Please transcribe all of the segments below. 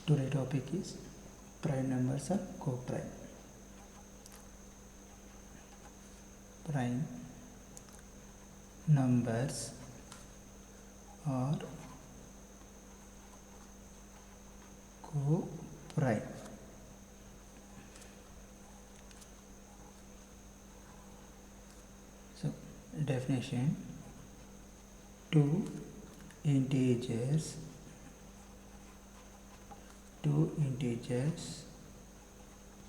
Today's topic is prime numbers or co-prime. Prime numbers or co-prime. So definition: two integers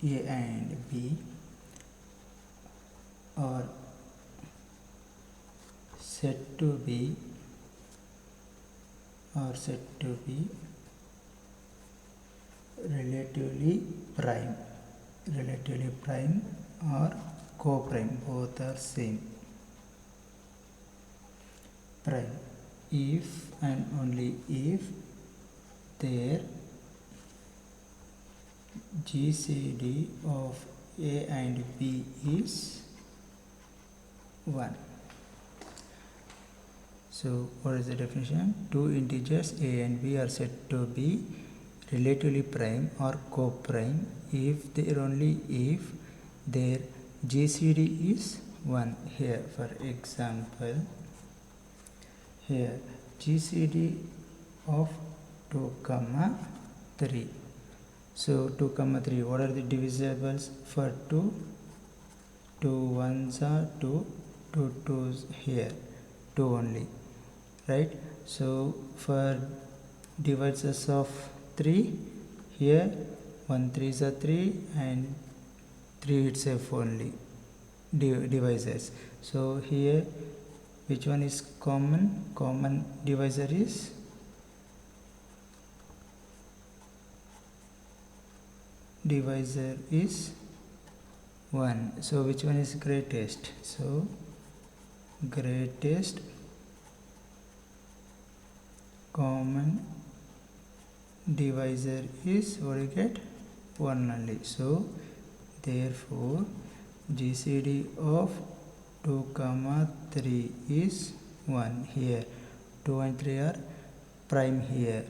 a and b are said to be relatively prime or co-prime, both are same. Prime if and only if their GCD of A and B is 1. So what is the definition? Two integers A and B are said to be relatively prime or co-prime if their GCD is 1. Here, for example, here GCD of 2, 3. So 2, 3, what are the divisibles for 2? 2 1s are 2, 2 2s here, 2 only, right? So for divisors of 3, here 1 3s are 3 and 3 itself only divisors. So here which one is common? Common divisor is 1. So which one is greatest? So greatest common divisor is, what you get? 1 only. So therefore GCD of 2, 3 is 1. Here 2 and 3 are prime, here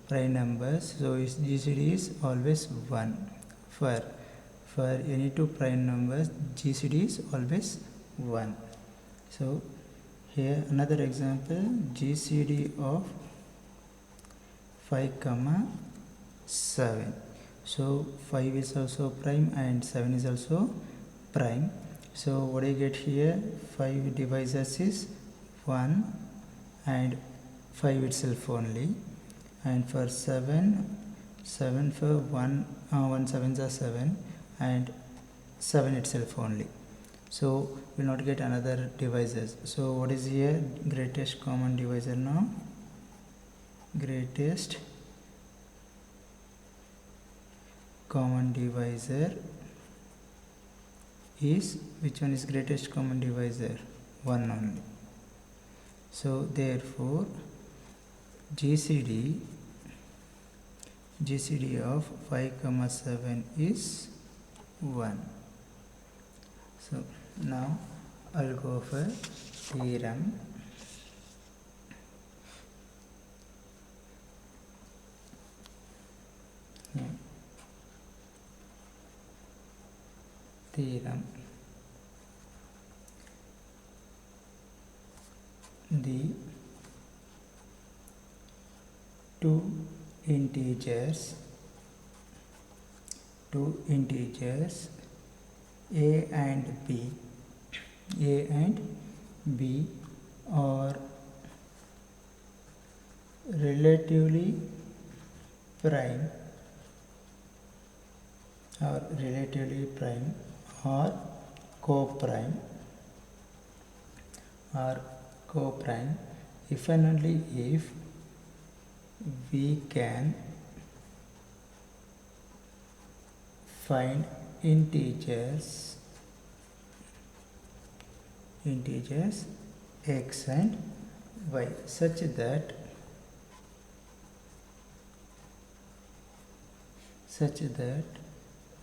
prime numbers, so its GCD is always 1. For any two prime numbers, GCD is always 1. So here another example, GCD of 5, 7. So 5 is also prime and 7 is also prime. So what do you get here? 5 divisors is 1 and 5 itself only. And for 7 for 1 7s are 7 and 7 itself only. So we will not get another divisors. So what is here? Greatest common divisor now. Greatest common divisor is, which one is greatest common divisor? 1 only. So therefore GCD of 5, 7 is 1. So now I'll go for theorem. Theorem: the two integers a and b are relatively prime or co-prime if and only if we can find integers x and y such that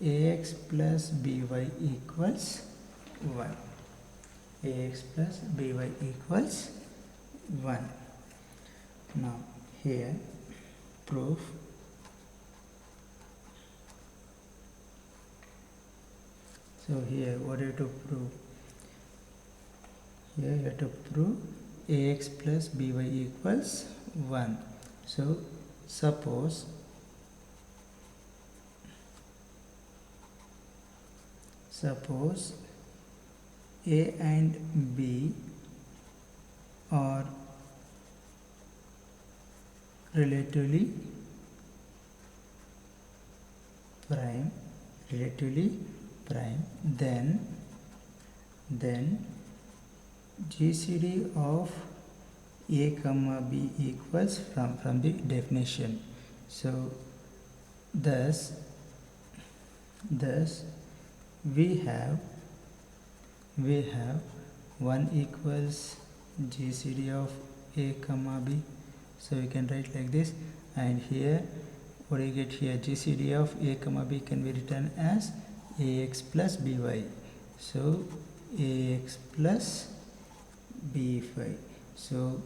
ax plus by equals 1. Ax plus by equals 1. Now here proof So here what you have to prove? Here you have to prove ax plus by equals 1. So suppose A and B are relatively prime, then GCD of A comma B equals from the definition. So thus we have 1 equals GCD of A comma B. So we can write like this, and here what do you get here? GCD of A comma B can be written as AX plus BY. So AX plus BY. So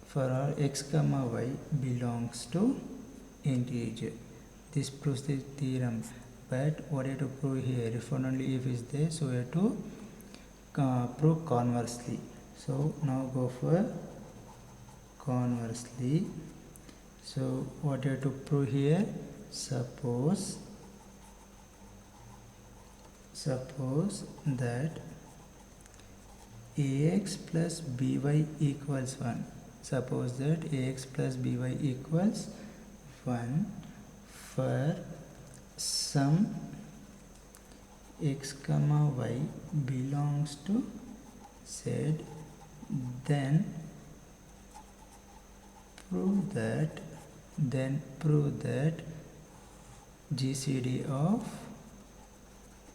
for our x comma y belongs to integer. This proves the theorem. But what you have to prove here? If and only if is there, so we have to prove conversely. So now go for conversely. So what you have to prove here? Suppose that ax plus by equals 1. Suppose that ax plus by equals 1 for some x comma y belongs to z, then prove that GCD of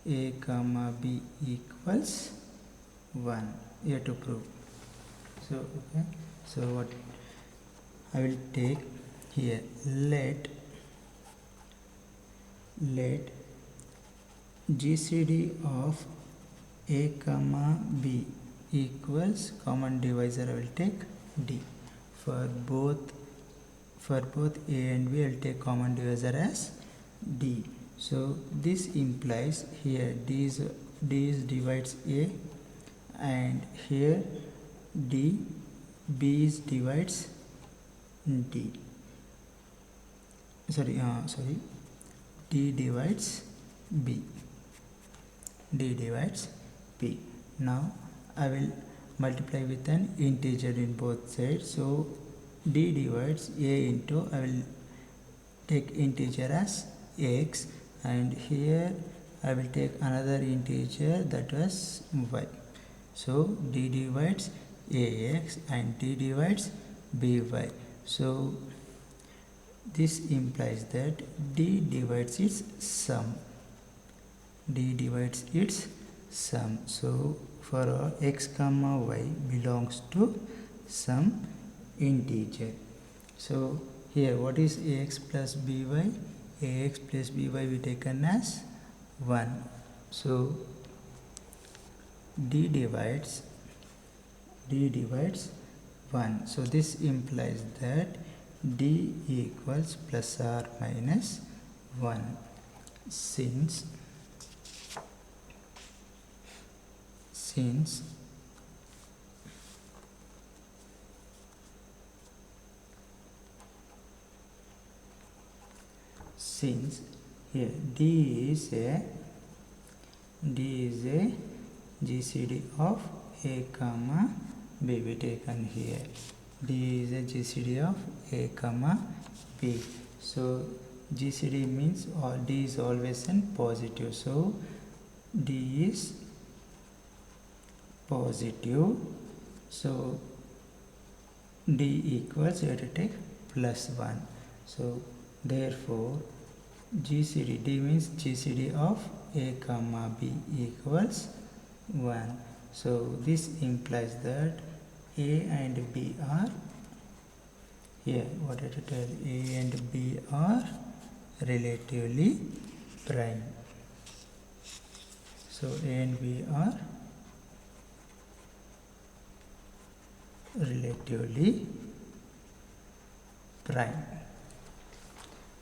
A comma B equals 1. You have to prove. So okay, so what I will take here, let GCD of A comma B equals, common divisor I will take D. For both A and B I will take common divisor as D. So this implies here D divides A, and here B divides D. D divides B. Now I will multiply with an integer in both sides. So D divides A into, I will take integer as x, and here I will take another integer, that was y. So D divides ax and D divides by. So this implies that D divides its sum. So for our x comma y belongs to some integer. So here what is ax plus by? Ax plus by we taken as 1. So D divides 1. So this implies that D equals plus or minus 1, since here D is a GCD of A comma B, we taken here. D is a GCD of A comma B. So GCD means D is always in positive. So D is positive. So D equals, you have to take plus 1. So therefore GCD, D means GCD of A comma B equals 1. So this implies that A and B are, here what I have to tell, A and B are relatively prime. So A and B are relatively prime.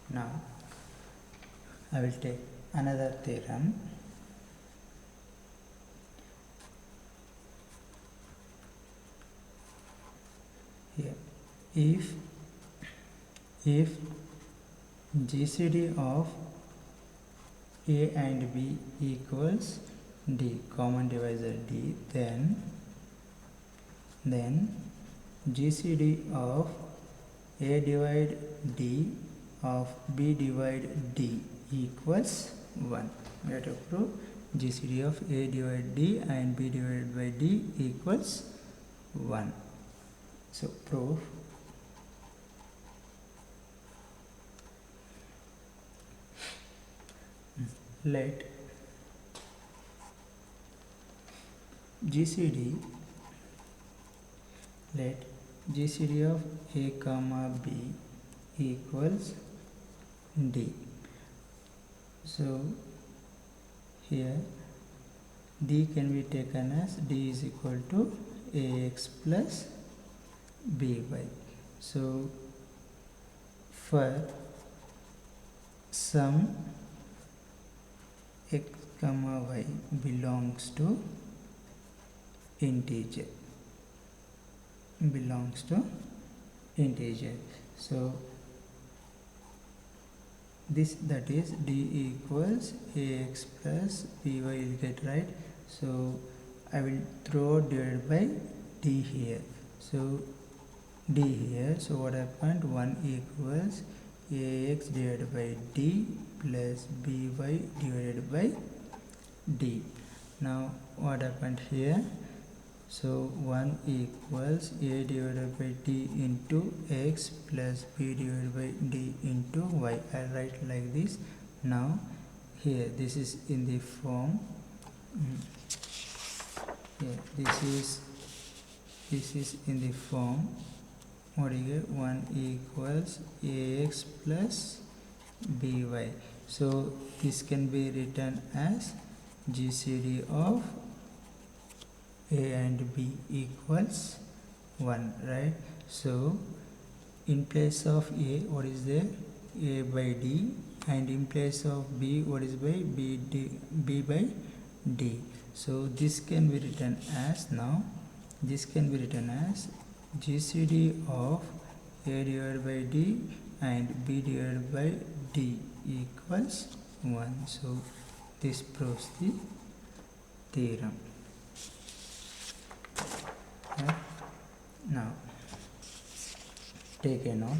Now I will take another theorem. if GCD of A and B equals D, common divisor D, then GCD of A divide D of B divide D equals 1. We have to prove GCD of A divided D and B divided by D equals 1. So proof. Let GCD of A comma B equals D. So here D can be taken as D is equal to AX plus BY. So for some X comma Y belongs to integer, so this, that is D equals AX plus BY will get, right? So I will throw divided by D here, so D here, so what happened, 1 equals AX divided by D plus BY divided by D. Now what happened here, so 1 equals A divided by D into X plus B divided by D into Y. I write like this. Now here this is in the form, this is in the form, what do you get, 1 equals AX plus BY. So this can be written as GCD of A and B equals 1, right? So in place of A, what is there, A by D, and in place of B, what is by B by D. So this can be written as, now this can be written as GCD of A divided by D and B divided by D equals 1. So this proves the theorem. Okay. Now take a note.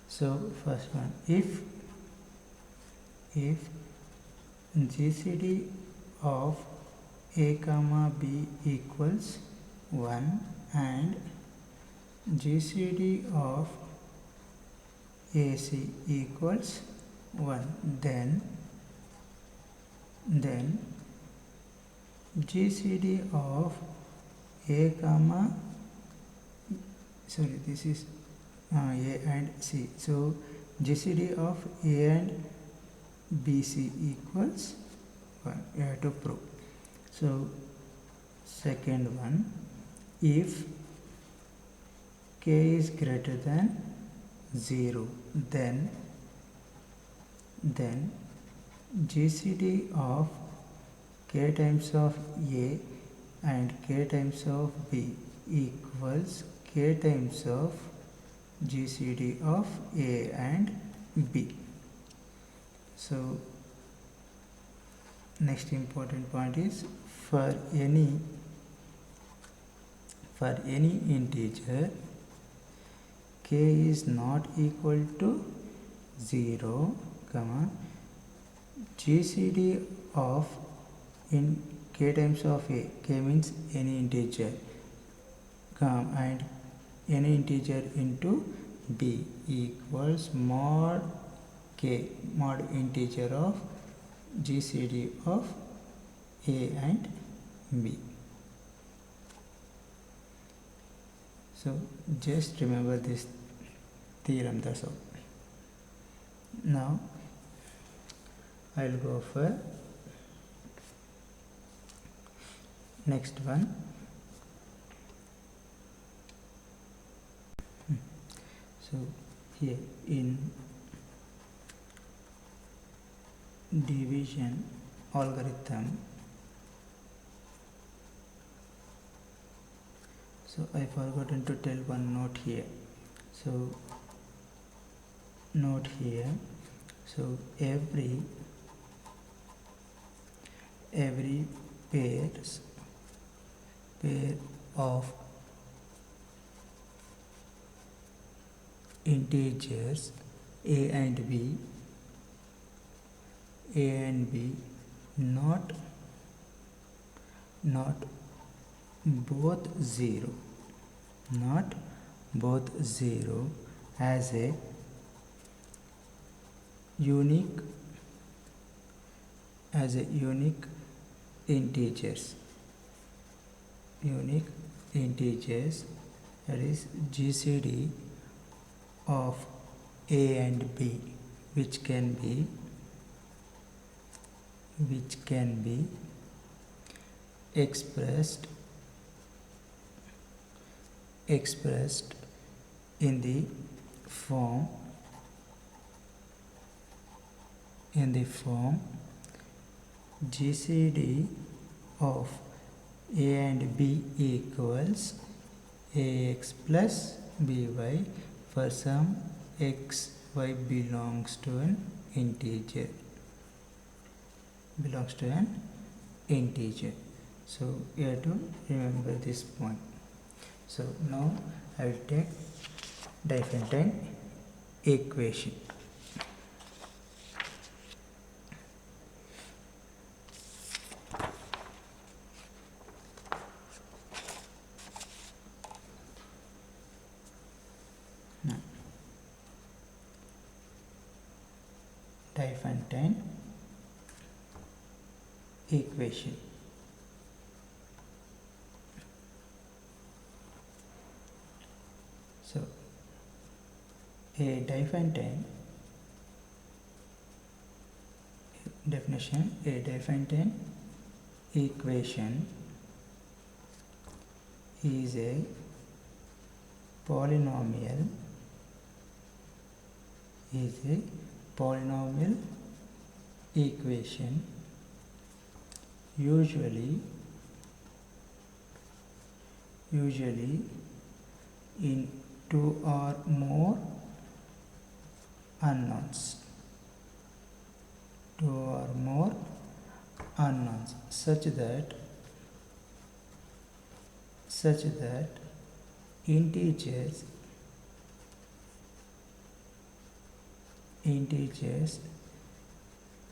So first one, if GCD of A comma B equals 1 and GCD of AC equals 1, then GCD of A comma, sorry, this is A and C, so GCD of A and BC equals 1. You have to prove. So second one, if K is greater than 0, then GCD of K times of A and K times of B equals K times of GCD of A and B. So next important point is, for any integer K is not equal to 0, GCD of in K times of A, K means any integer, and any integer into B equals mod K, mod integer of GCD of A and B. So just remember this theorem, that's all. Now I will go for next one. So here in division algorithm. So I forgotten to tell one note here. So note here. So every pair of integers a and b not both 0 as a unique integers, that is GCD of a and b, which can be expressed in the form GCD of a and b equals ax plus by for some x y belongs to an integer. So you have to remember this point. So now I will take Diophantine equation. Now, Diophantine equation. So a Diophantine definition, a Diophantine equation is a polynomial equation usually in two or more unknowns, such that integers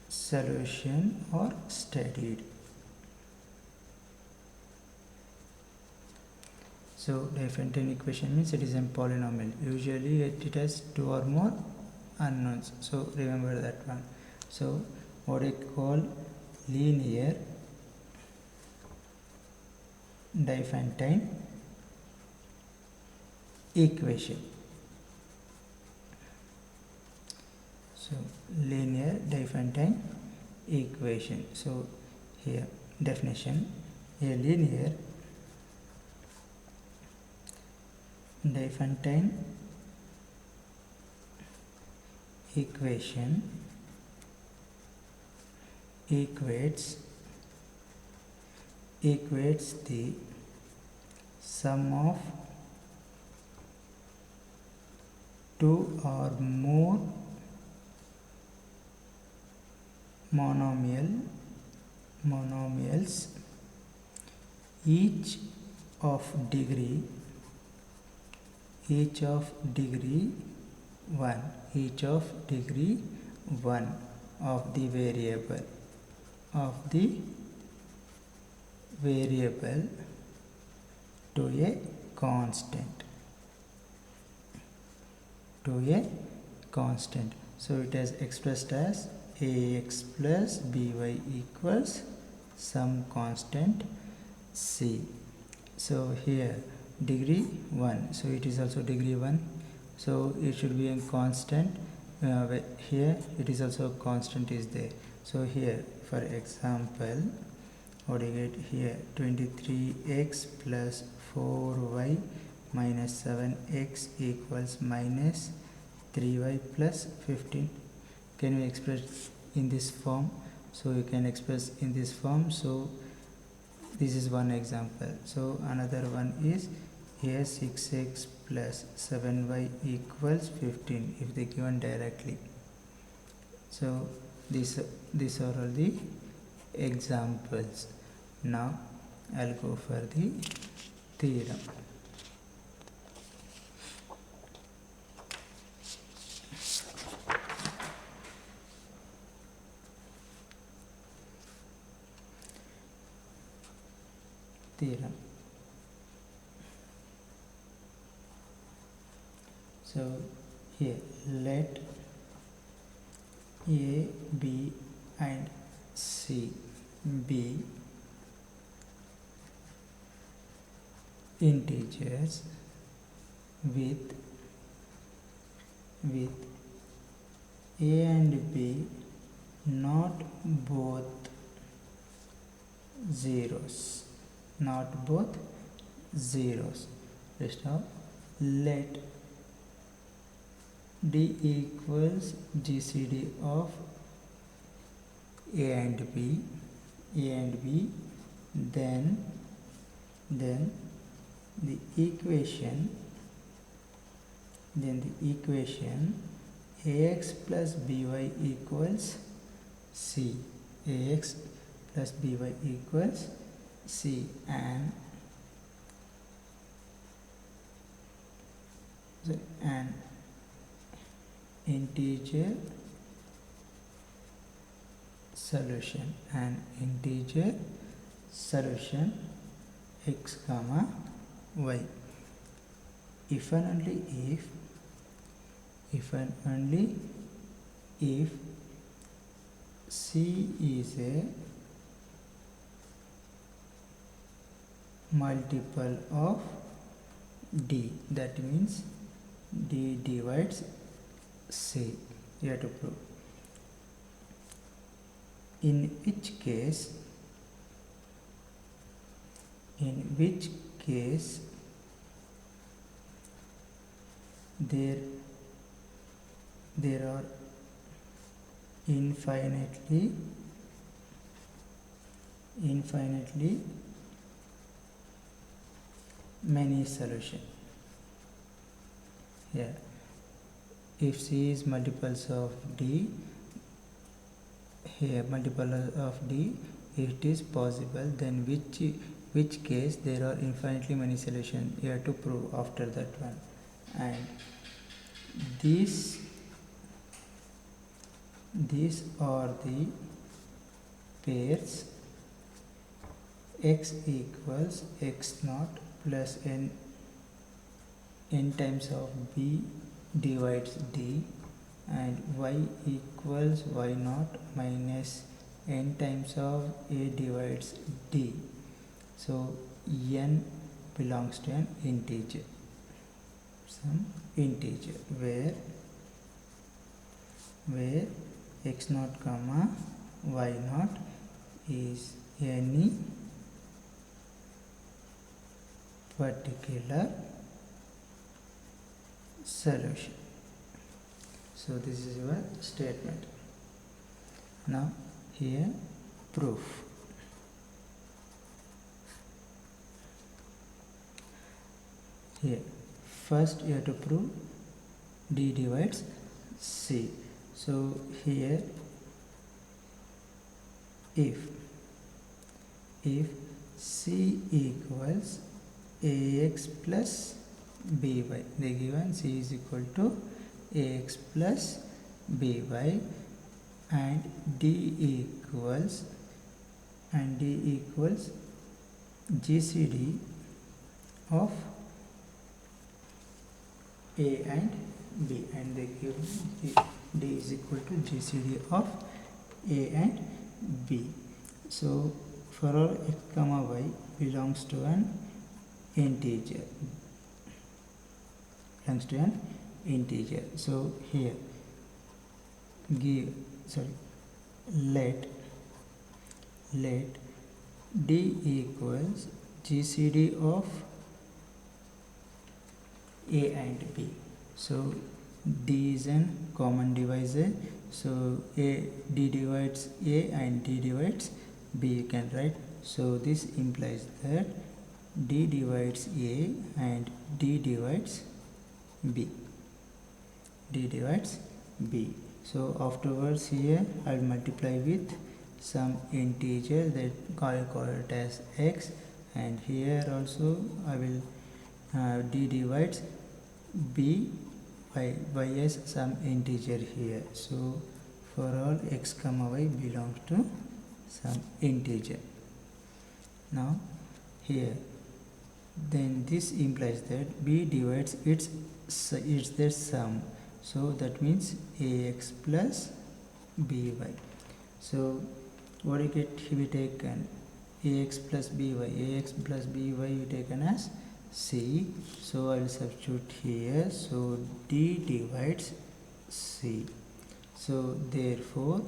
solution are studied. So Diophantine equation means it is a polynomial. Usually it has two or more unknowns. So remember that one. So what I call linear Diophantine equation. So linear Diophantine equation. So here definition, a linear Diophantine equation equates the sum of two or more monomials, each of degree 1 of the variable to a constant. So it is expressed as ax plus by equals some constant c. So here degree 1, so it is also degree 1, so it should be a constant. Here it is also a constant is there. So here for example, what do you get here? 23x plus 4y minus 7x equals minus 3y plus 15. Can we express in this form? So you can express in this form. So this is one example. So another one is here 6x plus 7y equals 15 if they given directly. So these are all the examples. Now I'll go for the theorem. So here let A, B and C be integers with A and B not both zeros. Rest of let D equals GCD of A and B, then the equation AX plus BY equals C. AX plus BY equals C, and an integer solution, x comma y, if and only if C is a multiple of D, that means D divides C. You have to prove. In which case there are infinitely many solutions. Yeah, if C is multiples of D, here multiple of D, if it is possible, then which case there are infinitely many solutions. You have to prove after that one. And these are the pairs x equals x naught plus n times of B divides D, and y equals y naught minus n times of A divides D. So n belongs to an integer, some integer where x naught comma y naught is any particular solution. So this is your statement. Now here proof. Here first you have to prove D divides C. So here if C equals AX plus BY, they given C is equal to AX plus BY, and D equals GCD of A and B, and they give D is equal to GCD of A and B. So for all x comma y belongs to an integer. So here let D equals GCD of A and B. So D is an common divisor, so D divides A and D divides B, you can write. So this implies that D divides A and D divides B. D divides B. So afterwards here I will multiply with some integer that call it as x, and here also I will D divides B by as some integer here. So for all x comma y belongs to some integer. Now here, then this implies that B divides its their sum, so that means ax plus by. So what do you get? We taken ax plus by. Ax plus by we taken as c. So I will substitute here. So D divides c. So therefore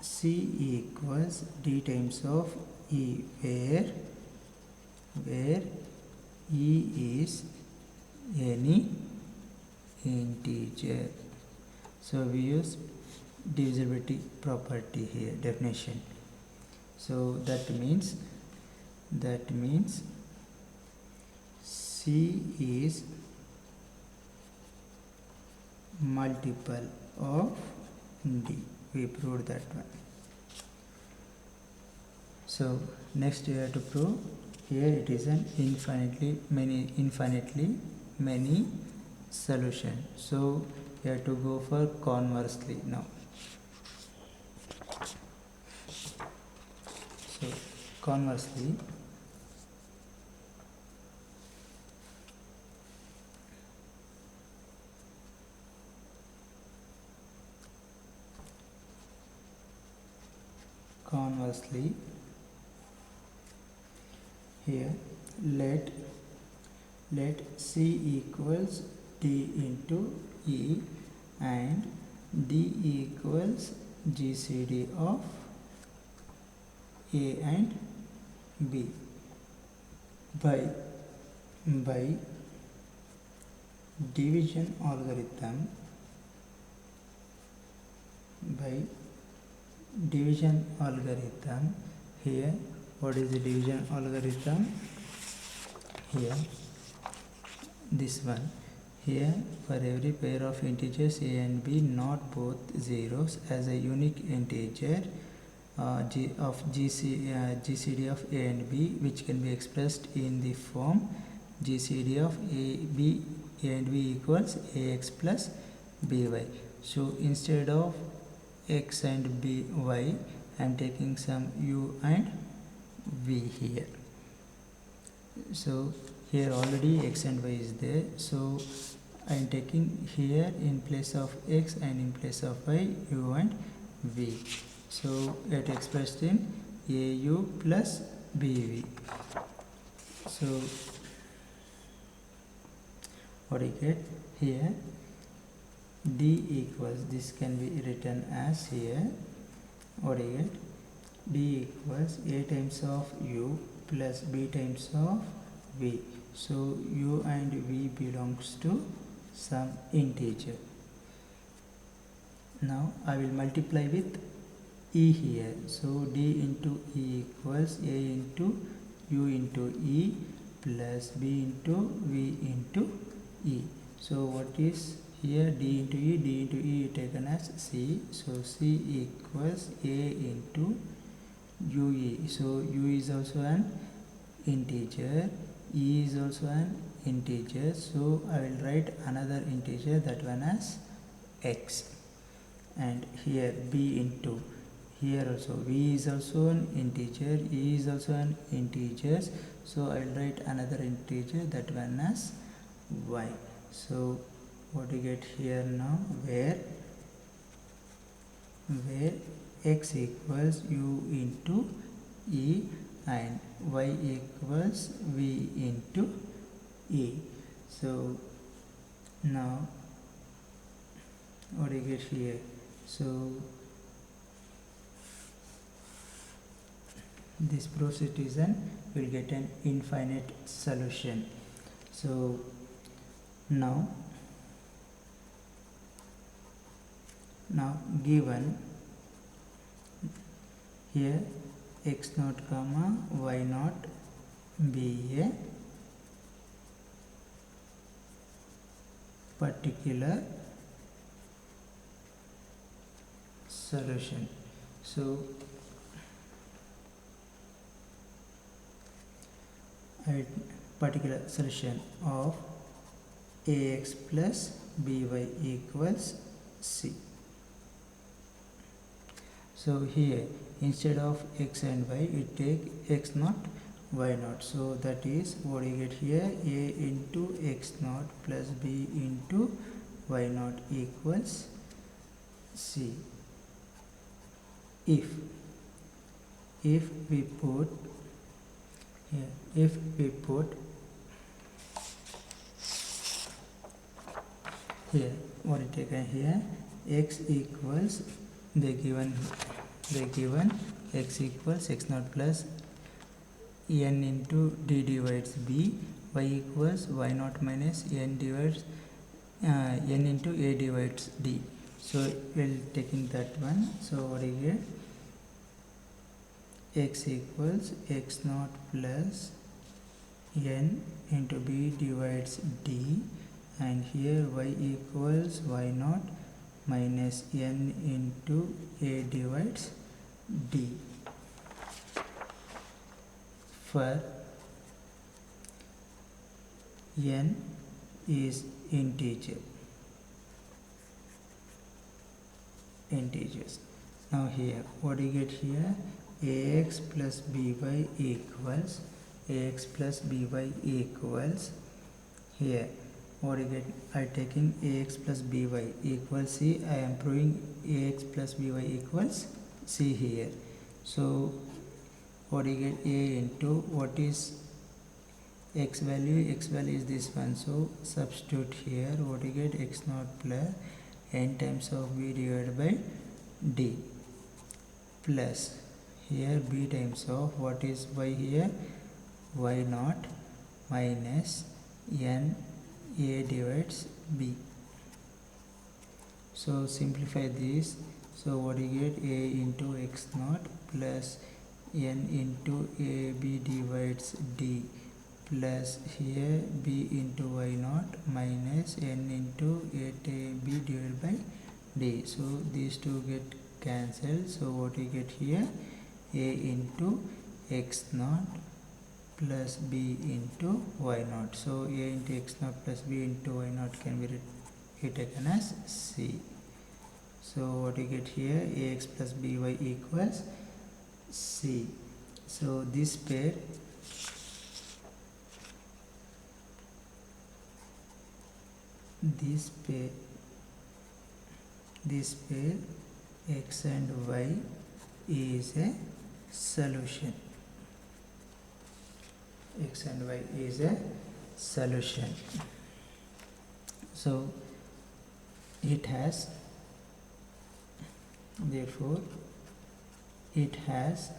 c equals D times of E, where E is any integer. So we use divisibility property here, definition. So that means C is multiple of D. We proved that one. So next we have to prove here it is an infinitely many solution. So we have to go for conversely now. So conversely, here let C equals D into E and D equals GCD of A and B by division algorithm. Here, what is the division algorithm? Here, this one. Here, for every pair of integers A and B, not both zeros, as a unique integer GCD of A and B, which can be expressed in the form GCD of A and B equals AX plus BY. So instead of X and BY, I am taking some U and V here. So here already X and Y is there, so I am taking here in place of X and in place of Y U and V. So it expressed in AU plus BV. So what do you get here? D equals, this can be written as here, what do you get? D equals A times of U plus B times of V. So U and V belongs to some integer. Now I will multiply with E here. So D into E equals A into U into E plus B into V into E. So what is here? D into E taken as C. So C equals A into UE. So U is also an integer, E is also an integer. So I will write another integer, that one as X. And here B into, here also V is also an integer, E is also an integer. So I will write another integer, that one as Y. So what do you get here now? Where X equals U into E and Y equals V into E. So now what do you get here? So this procedure will get an infinite solution. So Now given here x naught comma y naught be a particular solution. So a particular solution of ax plus by equals c. So here instead of x and y we take x naught y naught, so that is what you get here, a into x naught plus b into y naught equals c. If we put here, if we put here what is taken here, x equals they given x equals x naught plus n into d divides b, y equals y naught minus n divides n into a divides d. So we'll taking that one. So what do you get, x equals x naught plus n into b divides d, and here y equals y naught minus n into a divides d. For n is integers. Now here what do you get here, ax plus by equals here what do you get, I taking ax plus by equals c, I am proving ax plus by equals c here. So what do you get, a into what is x value is this one, so substitute here, what do you get, x naught plus n times of b divided by d, plus here b times of what is y here, y naught minus n a divides b. So simplify this, so what do you get, a into x naught plus n into a b divides d, plus here b into y naught minus n into a b divided by d. So these two get cancelled, so what you get here, a into x naught plus b into y naught. So a into x naught plus b into y naught can be taken as c. So what you get here, ax plus by equals c. So this pair x and y is a solution. X and y is a solution. So it has, therefore it has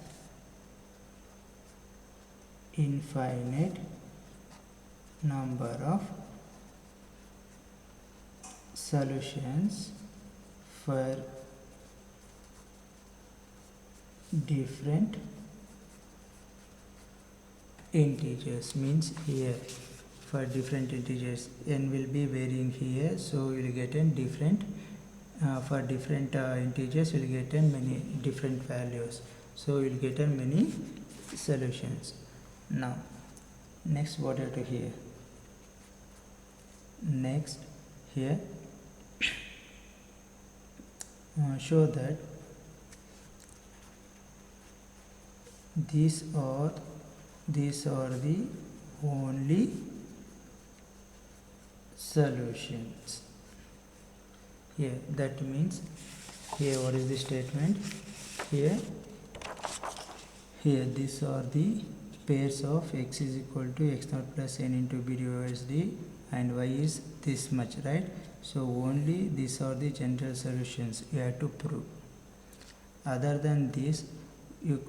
infinite number of solutions for different integers, means here for different integers n will be varying here, so you will get in different for different integers you will get in many different values, so you will get in many solutions. Now next what you have to here, next here show that these are the only solutions here. That means here what is the statement, here these are the pairs of x is equal to x naught plus n into b divided d and y is this much, right? So only these are the general solutions you have to prove. Other than this you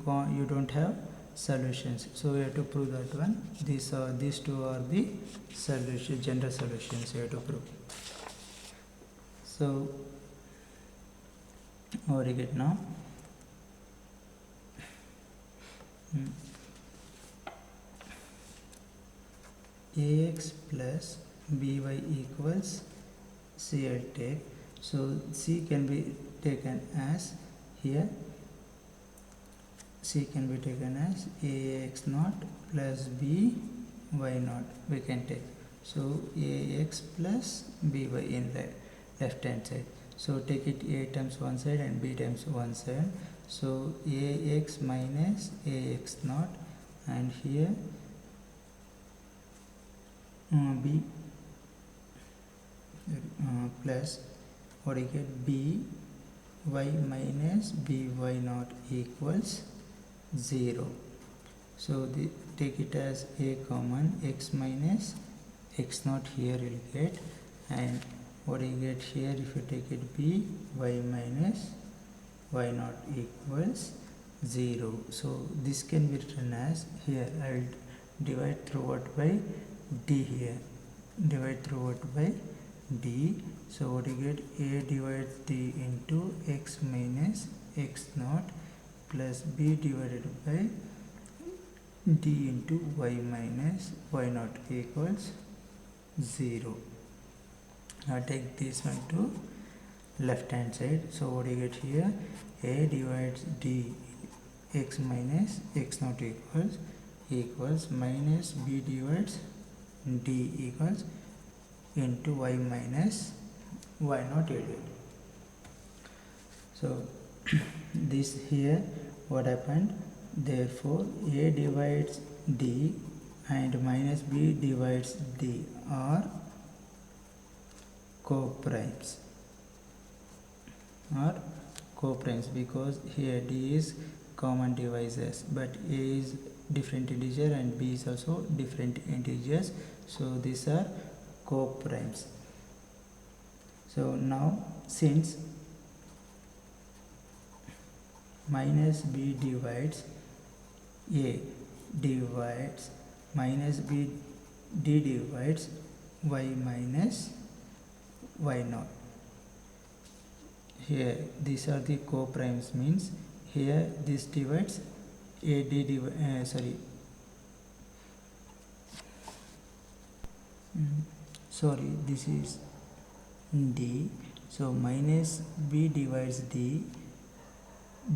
don't have solutions. So we have to prove that one. These two are the solution, general solutions we have to prove. So what do you get now? Ax plus by equals C I'll take. So C can be taken as here. C can be taken as Ax naught plus by naught we can take. So Ax plus by in the left hand side. So take it A times one side and B times one side. So Ax minus Ax naught, and here B plus what you get, by minus by naught equals 0. So take it as A common, x minus x naught here you'll get, and what you get here, if you take it by minus y naught equals 0. So this can be written as, here I will divide through what by d here, divide through what by d. So what you get, A divides d into x minus x naught plus b divided by d into y minus y naught equals 0. Now take this one to left hand side. So what you get here, A divides d x minus x naught equals minus b divides d equals into y minus y naught you get. So this here what happened, therefore A divides d and minus b divides d are co-primes, because here d is common divisors, but A is different integer and b is also different integers, so these are co-primes. So now since minus b divides A divides minus b, d divides y minus y naught, here these are the co-primes, means here this divides A d this is d, so minus b divides d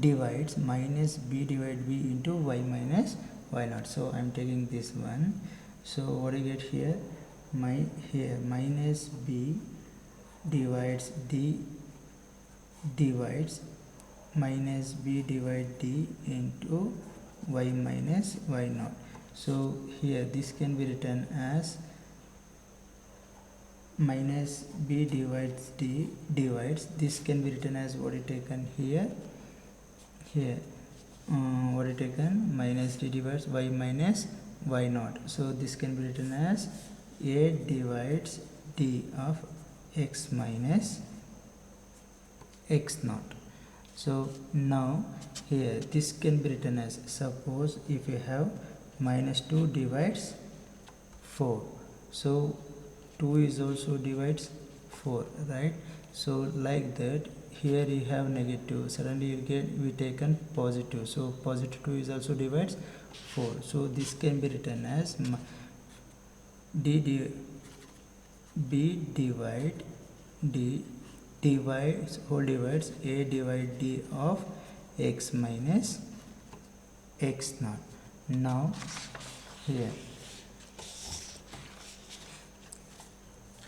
divides minus b divided b into y minus y naught. So I am taking this one. So what do you get here, here minus b divides d divides minus b divide d into y minus y naught. So here this can be written as minus b divides d divides, this can be written as what is taken here, what is taken, minus d divides y minus y naught. So this can be written as A divides d of x minus x naught. So now here this can be written as, suppose if you have minus 2 divides 4, so 2 is also divides 4, right? So like that, here you have negative, suddenly you get we taken positive, so positive 2 is also divides 4. So this can be written as b divide d divides A divide d of x minus x naught. Now here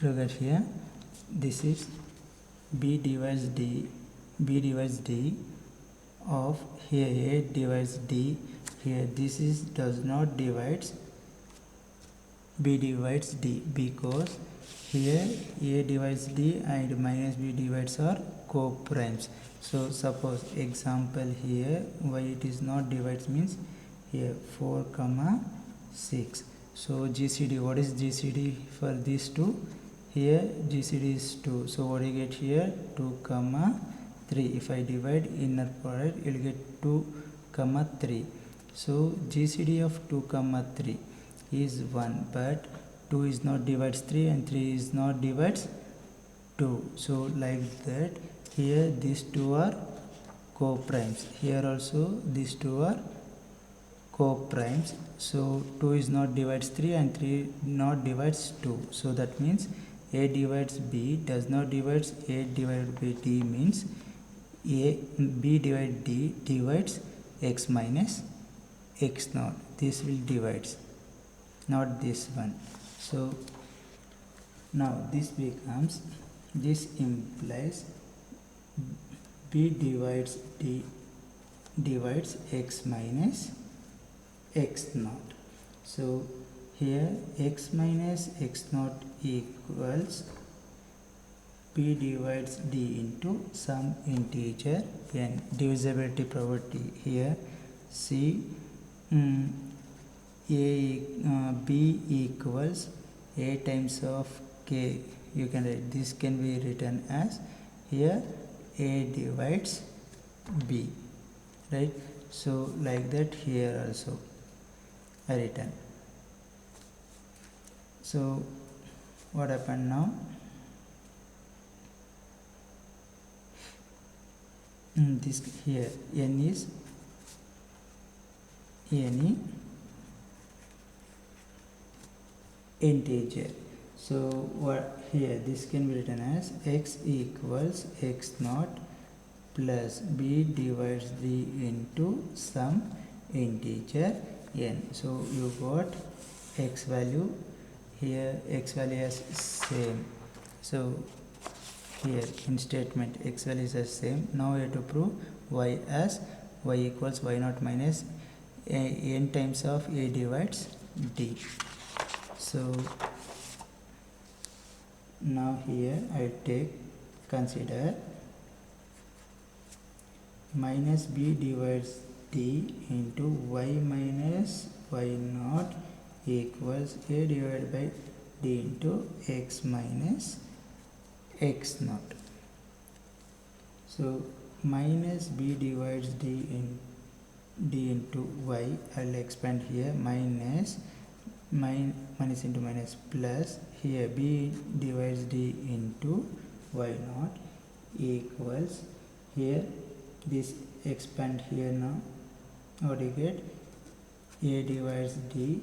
look at here, this is b divides d of, here A divides d, here this is does not divides b divides d, because here A divides d and minus b divides are co-primes. So suppose example here why it is not divides means here 4 comma 6. So GCD, what is GCD for these two? Here GCD is 2, so what do you get here, 2 comma 3. If I divide inner product, you will get 2 comma 3. So GCD of 2 comma 3 is 1, but 2 is not divides 3 and 3 is not divides 2. So like that, here these two are co-primes, here also these two are co-primes. So 2 is not divides 3 and 3 not divides 2. So that means A divides B does not divides A divided by D, means B divided D divides x minus x naught. This will divides, not this one. So now this becomes, this implies B divides D divides x minus x naught. So here x minus x naught equals P divides D into some integer n. Divisibility property here, see B equals A times of k. You can write, this can be written as here A divides B, right? So like that here also I written. So what happened now? This here n is any integer. So what here, this can be written as x equals x naught plus B divides D into some integer n. So you got x value here, x value is same. So here in statement x value is the same. Now we have to prove y as y equals y naught minus n times of A divides D. So now here I consider minus B divides D into y minus y naught equals A divided by D into x minus x naught. So minus B divides D into y, I'll expand here, minus into minus plus, here B divides D into y naught equals, here this expand here. Now what do you get? A divides D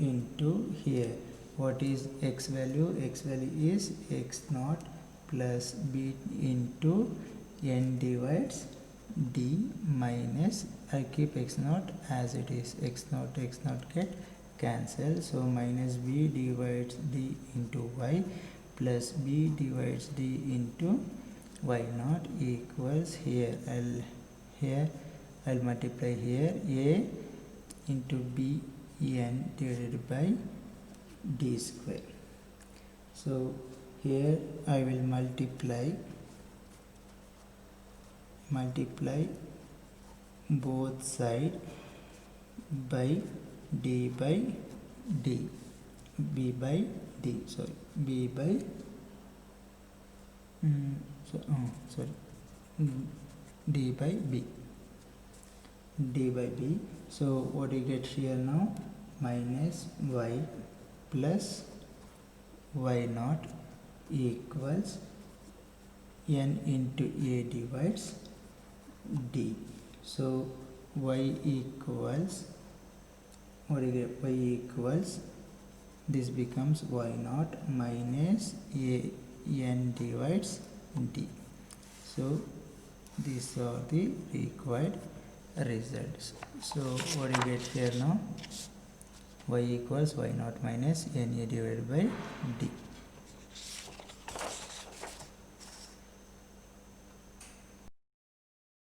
into here, what is x value? X value is x naught plus B into n divides D minus, I keep x naught as it is, x naught get cancel. So minus B divides D into y plus B divides D into y naught equals, here I'll multiply here A into B n divided by D square. So here I will multiply both side by D by D, B by D, sorry, B by D by B, D by B. So what do you get here now? Minus y plus y naught equals n into A divides D. So y equals, what do you get? Y equals, this becomes y naught minus n divides D. So these are the required results. So what do you get here now? Y equals y naught minus n A divided by D.